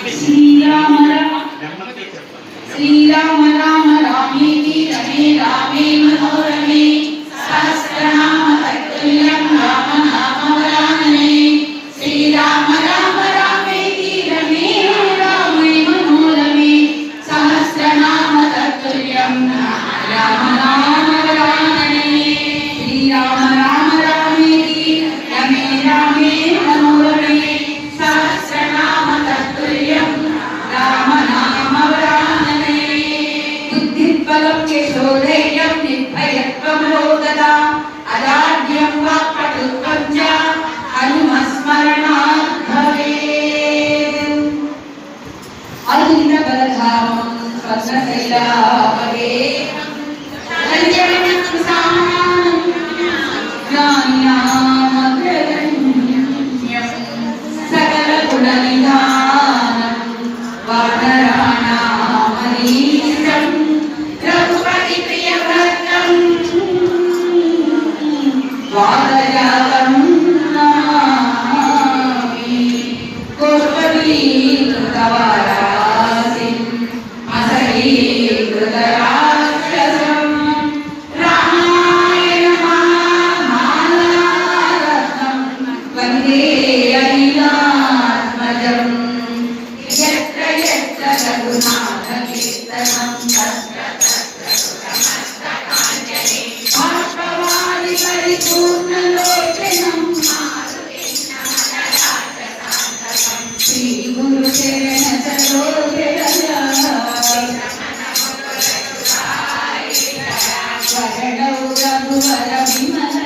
శ్రీరామ శ్రీరామ రామ రామేతి రమే రామే మనోరమే సహస్రనామ తత్తుల్యం రామ నామ వరాననే శ్రీరామ రామ రామేతి రమే రామే మనోరమే సహస్రనామ తత్తుల్యం రామ నామ వరాననే శ్రీరామ రామ రామేతి రమే రామే మనోరమే సహస్రనామ తత్తుల్యం రామ నామ వరాననే బుద్ధిబలం యశోధైర్యం నిర్భయత్వం లోకదా అదాఢ్యం వాక్పటుత్వం చ హనుమస్మరణాత్ భవేత్ అరుణబలధామం స్వర్ణశైలాపగే సకల గుణ నిధానం వానరాణామనీశం రఘుపతి ప్రియవ్రతం వాదజాతం నమామి కోపవీకృతవారాసిం అసహీకృతరాక్షసం రామాయ నమామాలారత్నం వందే అనిలాత్మజం యత్ర యత్ర రఘునాథ కీర్తనం తత్ర తత్ర కృతమస్తకాంజలి బాష్పవాది పరిపూర్ణలోచనం శ్రీ గురు చరణ సరోజ వరణౌ రఘువర విమల